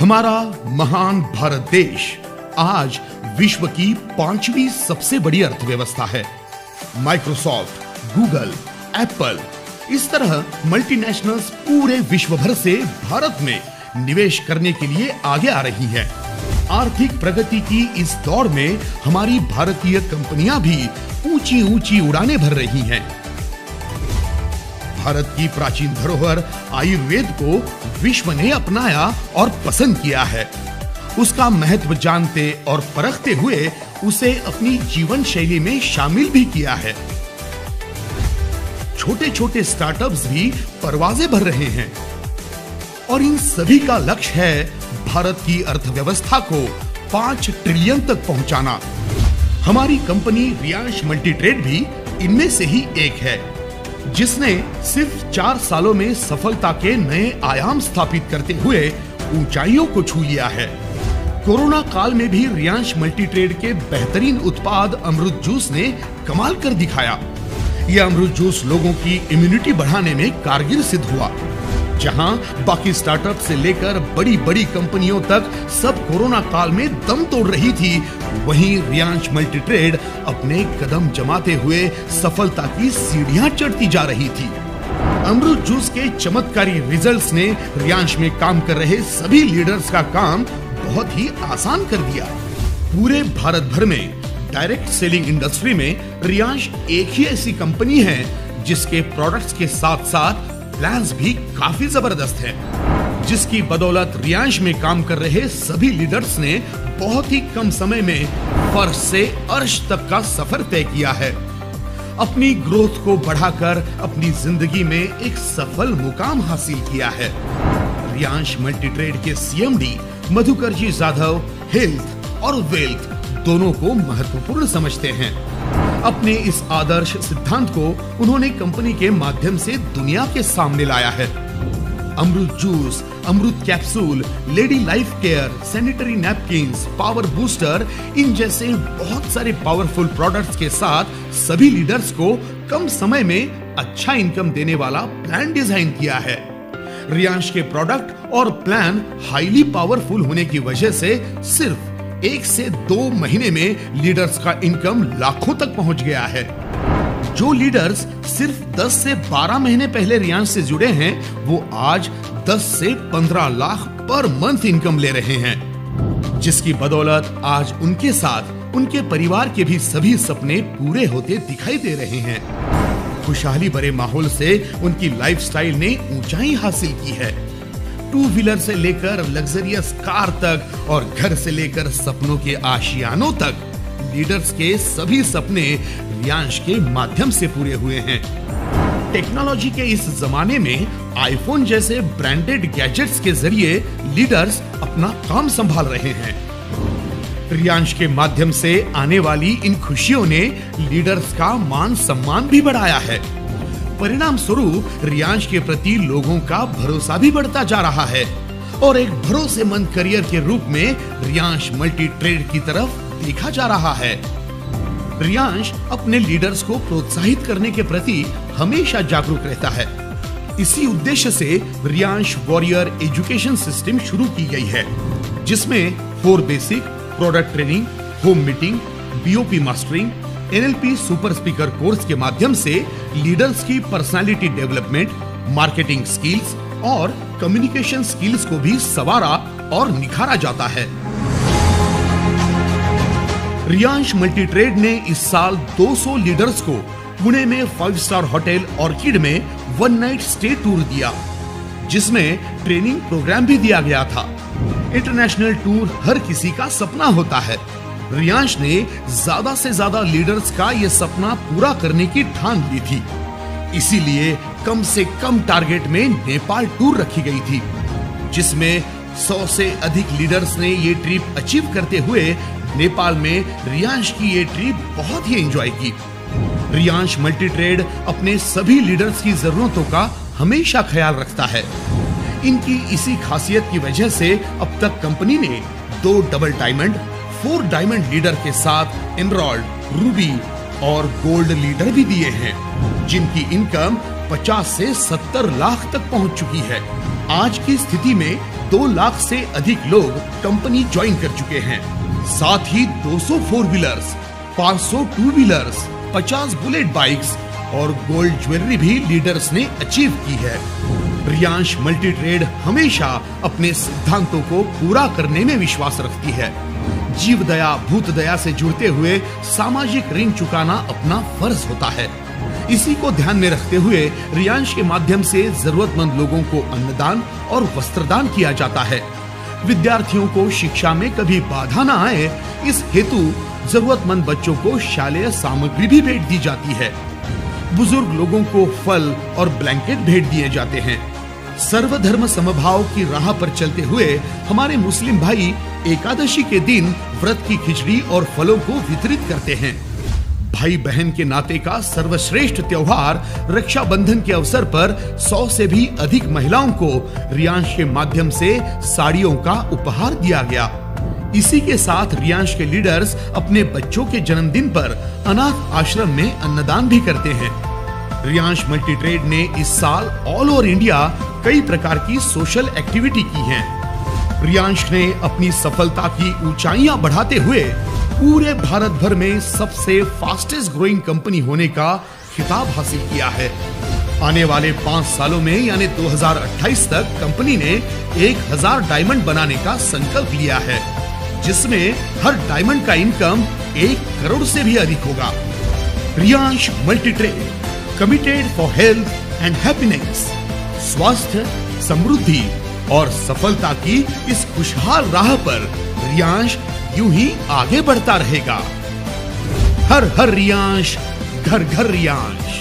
हमारा महान भारत देश आज विश्व की 5वीं सबसे बड़ी अर्थव्यवस्था है। माइक्रोसॉफ्ट, गूगल, एप्पल, इस तरह मल्टीनेशनल्स पूरे विश्व भर से भारत में निवेश करने के लिए आगे आ रही हैं। आर्थिक प्रगति की इस दौड़ में हमारी भारतीय कंपनियां भी ऊंची ऊंची उड़ानें भर रही हैं। भारत की प्राचीन धरोहर आयुर्वेद को विश्व ने अपनाया और पसंद किया है। उसका महत्व जानते और परखते हुए उसे अपनी जीवन शैली में शामिल भी किया है। छोटे छोटे स्टार्टअप्स भी परवाज़ें भर रहे हैं और इन सभी का लक्ष्य है भारत की अर्थव्यवस्था को 5 ट्रिलियन तक पहुंचाना। हमारी कंपनी रियांश मल्टीट्रेड भी इनमें से ही एक है, जिसने सिर्फ 4 सालों में सफलता के नए आयाम स्थापित करते हुए ऊंचाइयों को छू लिया है। कोरोना काल में भी रियांश मल्टीट्रेड के बेहतरीन उत्पाद अमृत जूस ने कमाल कर दिखाया। यह अमृत जूस लोगों की इम्यूनिटी बढ़ाने में कारगर सिद्ध हुआ। जहां बाकी स्टार्टअप से लेकर बड़ी बड़ी कंपनियों तक सब कोरोना काल में दम तोड़ रही थी, वहीं रियांश मल्टीट्रेड अपने कदम जमाते हुए सफलता की सीढ़ियां चढ़ती जा रही थी। अमृत जूस के चमत्कारी रिजल्ट्स ने रियांश में काम कर रहे सभी लीडर्स का काम बहुत ही आसान कर दिया। पूरे भारत भर में डायरेक्ट सेलिंग इंडस्ट्री में रियांश एक ही ऐसी कंपनी है जिसके प्रोडक्ट्स के साथ साथ प्लान्स भी काफी जबरदस्त हैं, जिसकी बदौलत रियांश में काम कर रहे सभी लीडर्स ने बहुत ही कम समय में फर्श से अर्श तक का सफर तय किया है। अपनी ग्रोथ को बढ़ाकर अपनी जिंदगी में एक सफल मुकाम हासिल किया है। रियांश मल्टीट्रेड के सीएमडी मधुकर जी जाधव हेल्थ और वेल्थ दोनों को महत्वपूर्ण समझते हैं। अपने इस आदर्श सिद्धांत को उन्होंने कंपनी के माध्यम से दुनिया के सामने लाया है। Amrit juice, Amrit capsule, lady life care, sanitary napkins, power booster, इन जैसे बहुत सारे पावरफुल प्रोडक्ट्स के साथ सभी लीडर्स को कम समय में अच्छा इनकम देने वाला प्लान डिजाइन किया है। रियांश के प्रोडक्ट और प्लान हाईली पावरफुल होने की वजह से सिर्फ 1 से 2 महीने में लीडर्स का इनकम लाखों तक पहुंच गया है। जो लीडर्स सिर्फ 10 से 12 महीने पहले रियांश से जुड़े हैं, वो आज 10 से 15 लाख पर मंथ इनकम ले रहे हैं, जिसकी बदौलत आज उनके साथ उनके परिवार के भी सभी सपने पूरे होते दिखाई दे रहे हैं। खुशहाली भरे माहौल से उनकी लाइफस्टाइल ने ऊंचाई हासिल की है। 2 व्हीलर से लेकर लग्जरियस कार तक और घर से लेकर सपनों के आशियानों तक लीडर्स के सभी सपने रियांश के माध्यम से पूरे हुए हैं। टेक्नोलॉजी के इस जमाने में आईफोन जैसे ब्रांडेड गैजेट्स के जरिए लीडर्स अपना काम संभाल रहे हैं। रियांश के माध्यम से आने वाली इन खुशियों ने लीडर्स का मान सम्मान भी बढ़ाया है। परिणाम स्वरूप रियांश के प्रति लोगों का भरोसा भी बढ़ता जा रहा है और एक भरोसेमंद करियर के रूप में रियांश मल्टीट्रेड की तरफ देखा जा रहा है। रियांश अपने लीडर्स को प्रोत्साहित करने के प्रति हमेशा जागरूक रहता है। इसी उद्देश्य से रियांश वॉरियर एजुकेशन सिस्टम शुरू की गई है, जिसमें 4 basic product training, home meeting, BOP mastering, NLP super speaker course के माध्यम से लीडर्स की पर्सनालिटी डेवलपमेंट, मार्केटिंग स्किल्स और कम्युनिकेशन स्किल्स को भी संवारा और निखारा जाता है। रियांश मल्टीट्रेड ने इस साल 200 लीडर्स को पुणे में 5 स्टार होटल ऑर्किड में 1 नाइट स्टे टूर दिया, जिसमें ट्रेनिंग प्रोग्राम भी दिया गया था। इंटरनेशनल टूर हर किसी का सपना होता है। रियांश ने ज्यादा से ज्यादा लीडर्स का यह सपना पूरा करने की ठान ली थी। इसीलिए कम से कम टारगेट में नेपाल टूर रखी गई थी, जिसमें 100 से अधिक लीडर्स ने ये ट्रिप अचीव करते हुए नेपाल में रियांश की ये ट्रिप बहुत ही एंजॉय की। रियांश मल्टीट्रेड अपने सभी लीडर्स की जरूरतों का हमेशा ख्याल रखता है। इनकी इसी खासियत की वजह से अब तक कंपनी ने 2 डबल डायमंड, 4 डायमंड लीडर के साथ एमराल्ड, रूबी और गोल्ड लीडर भी दिए हैं, जिनकी इनकम 50 से 70 लाख तक पहुंच चुकी है। आज की स्थिति में 2 लाख से अधिक लोग कंपनी ज्वाइन कर चुके हैं। साथ ही 200 4 व्हीलर्स, 500 2 व्हीलर्स, 50 बुलेट बाइक्स और गोल्ड ज्वेलरी भी लीडर्स ने अचीव की है। रियांश मल्टी ट्रेड हमेशा अपने सिद्धांतों को पूरा करने में विश्वास रखती है। जीव दया भूत दया से जुड़ते हुए सामाजिक ऋण चुकाना अपना फर्ज होता है। इसी को ध्यान में रखते हुए रियांश के माध्यम से जरूरतमंद लोगों को अन्नदान और वस्त्रदान किया जाता है। विद्यार्थियों को शिक्षा में कभी बाधा न आए, इस हेतु जरूरतमंद बच्चों को शालेय सामग्री भी भेंट दी जाती है। बुजुर्ग लोगों को फल और ब्लैंकेट भेंट दिए जाते हैं। सर्वधर्म समभाव की राह पर चलते हुए हमारे मुस्लिम भाई एकादशी के दिन व्रत की खिचड़ी और फलों को वितरित करते हैं। भाई बहन के नाते का सर्वश्रेष्ठ त्योहार रक्षाबंधन के अवसर पर 100 से भी अधिक महिलाओं को रियांश के माध्यम से साड़ियों का उपहार दिया गया। इसी के साथ रियांश के लीडर्स अपने बच्चों के जन्मदिन पर अनाथ आश्रम में अन्नदान भी करते हैं। रियांश मल्टी ट्रेड ने इस साल ऑल ओवर इंडिया कई प्रकार की सोशल एक्टिविटी की है। रियांश ने अपनी सफलता की ऊंचाइयां बढ़ाते हुए पूरे भारत भर में सबसे फास्टेस्ट ग्रोइंग कंपनी होने का खिताब हासिल किया है। आने वाले 5 सालों में यानी 2028 तक कंपनी ने 1000 डायमंड बनाने का संकल्प लिया है, जिसमें हर डायमंड का इनकम 1 करोड़ से भी अधिक होगा। Riyansh multi trade, committed for health and happiness. स्वास्थ्य, समृद्धि और सफलता की इस खुशहाल राह पर रियांश यूं ही आगे बढ़ता रहेगा। हर हर रियांश, घर घर रियांश।